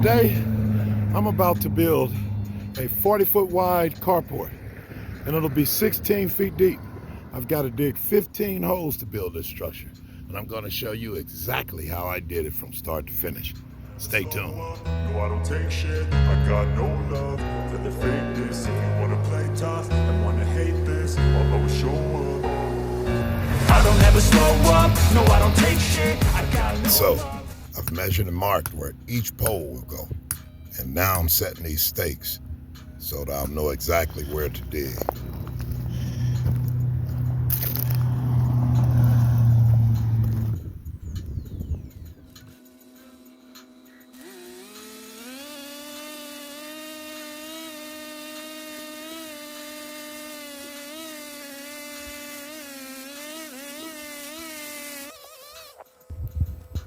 Today, I'm about to build a 40-foot wide carport, and it'll be 16 feet deep. I've got to dig 15 holes to build this structure, and I'm going to show you exactly how I did it from start to finish. Stay tuned. No, I don't take shit. I got no love for the fakeness. If you wanna play tough and wanna hate this, I'll always show up. I don't ever slow up. No, I don't take shit. I got no So, love. I've measured and marked where each pole will go, and now I'm setting these stakes so that I'll know exactly where to dig.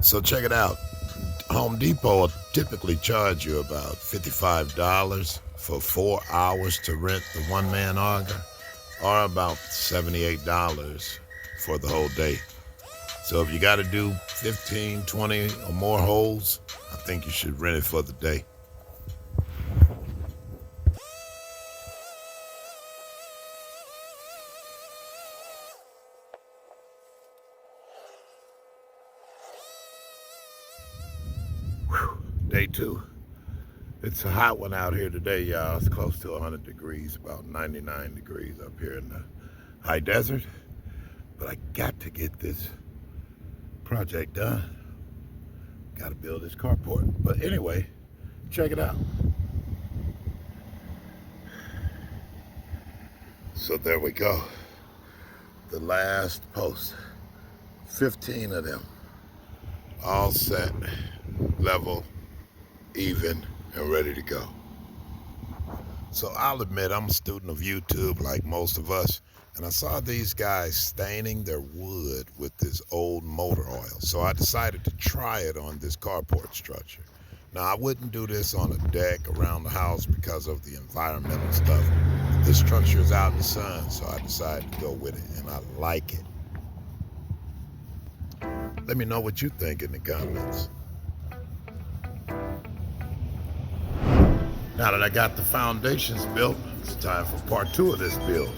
So check it out. Home Depot will typically charge you about $55 for 4 hours to rent the one-man auger, or about $78 for the whole day. So if you got to do 15, 20 or more holes, I think you should rent it for the day. Whew. Day two. It's a hot one out here today, y'all. It's close to 100 degrees, about 99 degrees up here in the high desert. But I got to get this project done. Got to build this carport. But anyway, check it out. So there we go. The last post. 15 of them. All set, level, even, and ready to go. So I'll admit I'm a student of YouTube like most of us, and I saw these guys staining their wood with this old motor oil. So I decided to try it on this carport structure. Now I wouldn't do this on a deck around the house because of the environmental stuff. This structure is out in the sun, so I decided to go with it, and I like it. Let me know what you think in the comments. Now that I got the foundations built, it's time for part 2 of this build.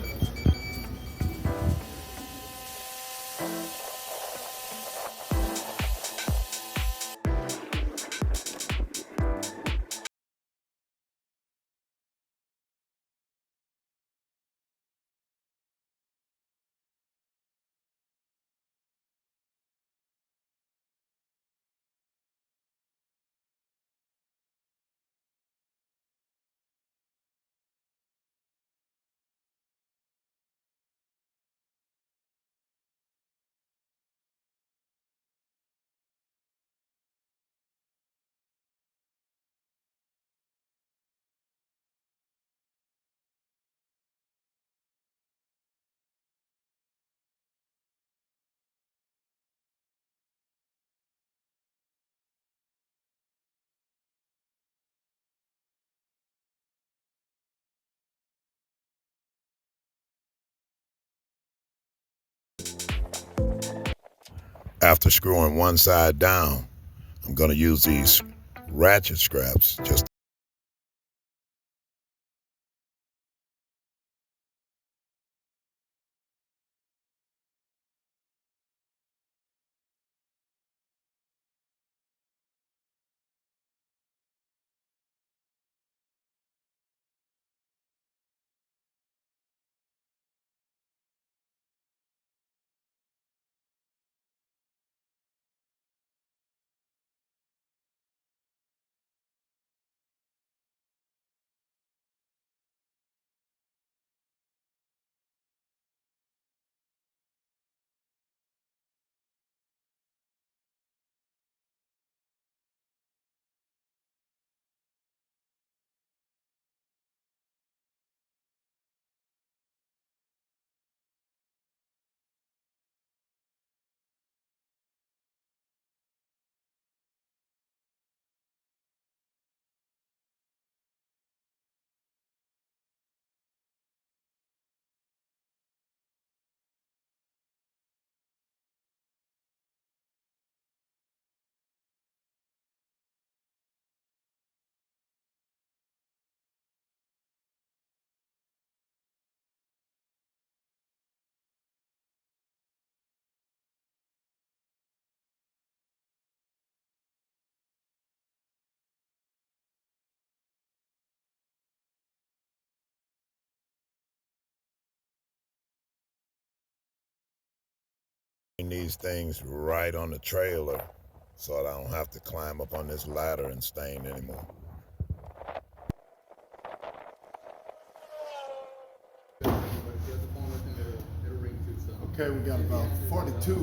After screwing one side down, I'm going to use these ratchet scraps just hang these things right on the trailer so that I don't have to climb up on this ladder and stain anymore. Okay, we got about 42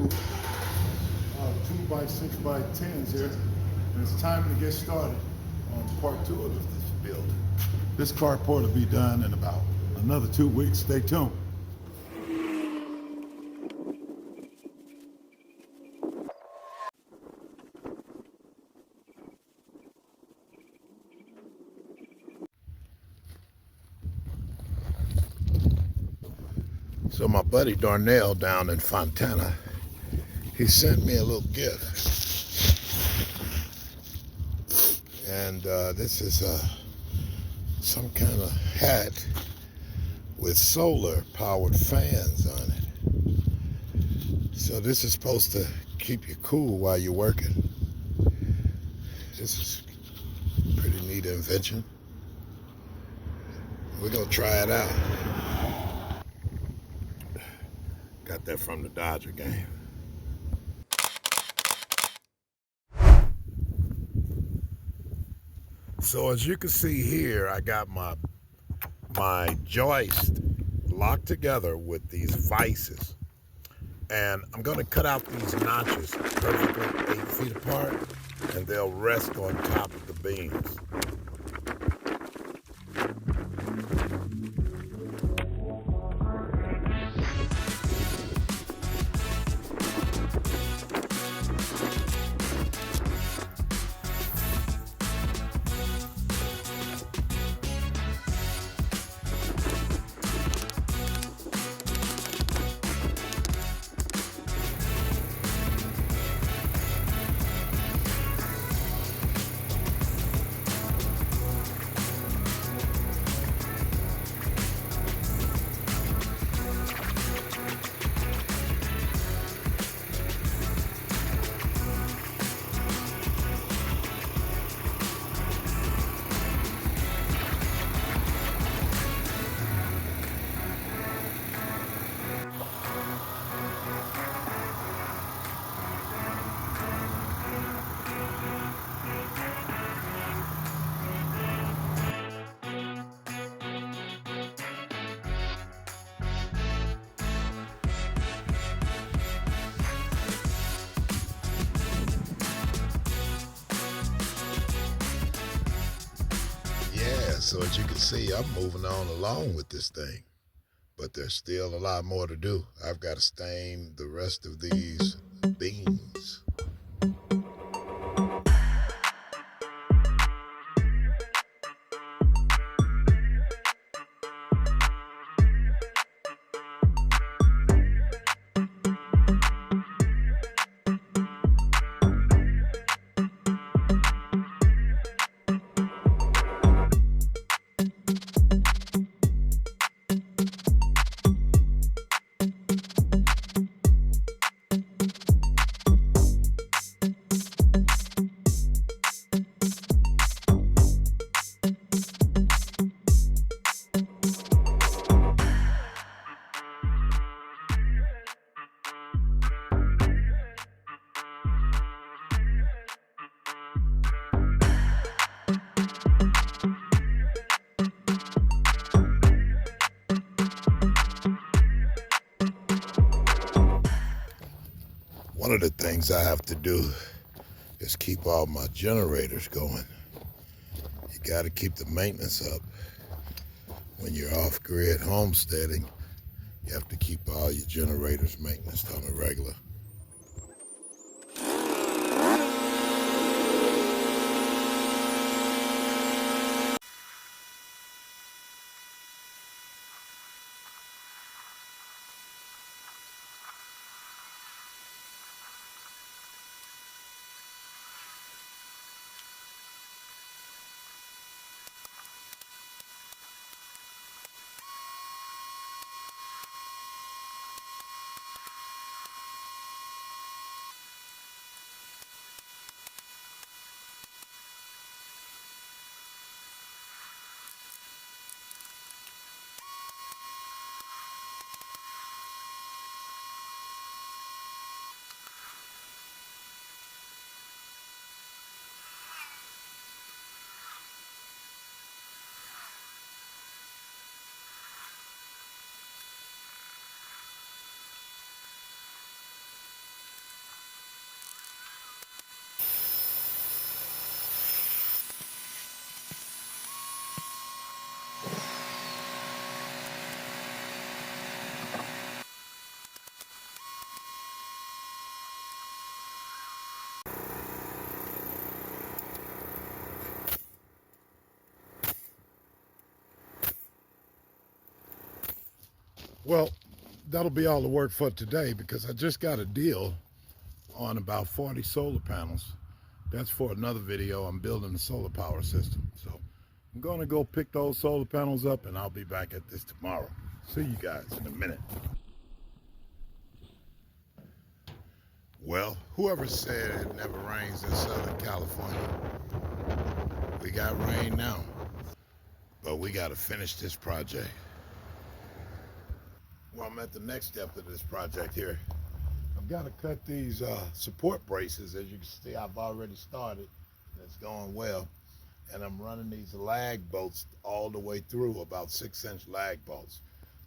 2x6x10s here, and it's time to get started on part 2 of this build. This carport will be done in about another 2 weeks. Stay tuned. So my buddy Darnell down in Fontana, he sent me a little gift. And this is some kind of hat with solar powered fans on it. So this is supposed to keep you cool while you're working. This is a pretty neat invention. We're gonna try it out. Got that from the Dodger game. So as you can see here, I got my joist locked together with these vices. And I'm gonna cut out these notches perfectly 8 feet apart, and they'll rest on top of the beams. So as you can see, I'm moving on along with this thing, but there's still a lot more to do. I've got to stain the rest of these beams. One of the things I have to do is keep all my generators going. You got to keep the maintenance up. When you're off-grid homesteading, you have to keep all your generators maintenance on a regular. Well, that'll be all the work for today because I just got a deal on about 40 solar panels. That's for another video. I'm building a solar power system. So I'm going to go pick those solar panels up and I'll be back at this tomorrow. See you guys in a minute. Well, whoever said it never rains in Southern California, we got rain now, but we got to finish this project. Well, I'm at the next step of this project here. I've got to cut these support braces. As you can see, I've already started. It's going well. And I'm running these lag bolts all the way through, about 6-inch lag bolts.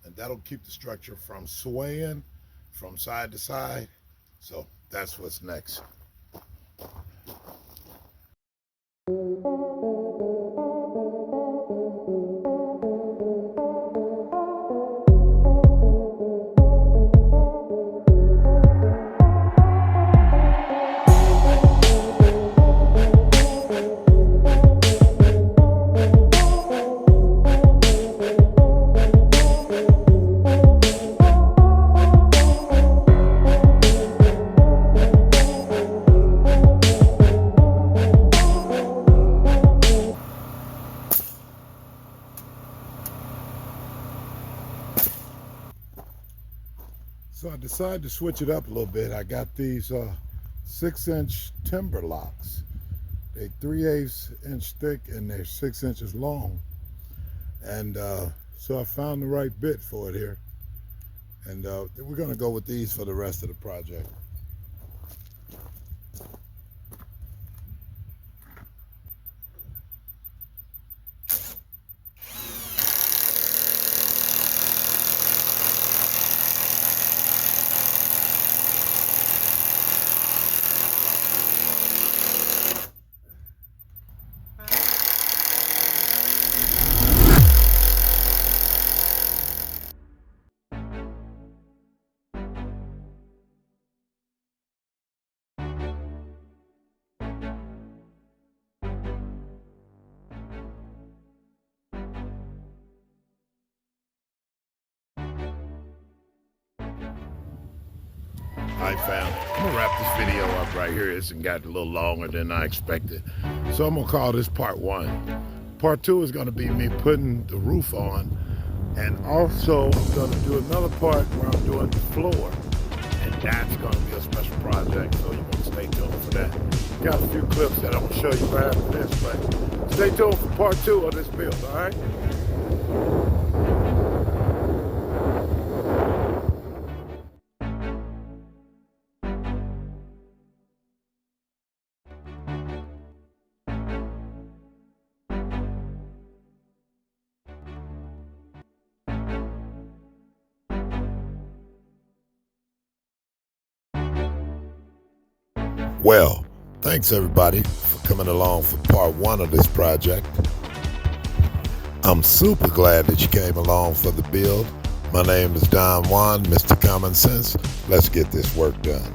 And that'll keep the structure from swaying from side to side. So that's what's next. So I decided to switch it up a little bit. I got these 6-inch timber locks. They're 3/8 inch thick and they're 6 inches long. And so I found the right bit for it here. And we're gonna go with these for the rest of the project. All right, fam, I'm gonna wrap this video up right here. It's got a little longer than I expected. So I'm gonna call this part 1. Part 2 is gonna be me putting the roof on. And also I'm gonna do another part where I'm doing the floor. And that's gonna be a special project, so you wanna stay tuned for that. Got a few clips that I'm gonna show you right after this, but stay tuned for part 2 of this build, all right? Well, thanks everybody for coming along for part 1 of this project. I'm super glad that you came along for the build. My name is Don Juan, Mr. Common Sense. Let's get this work done.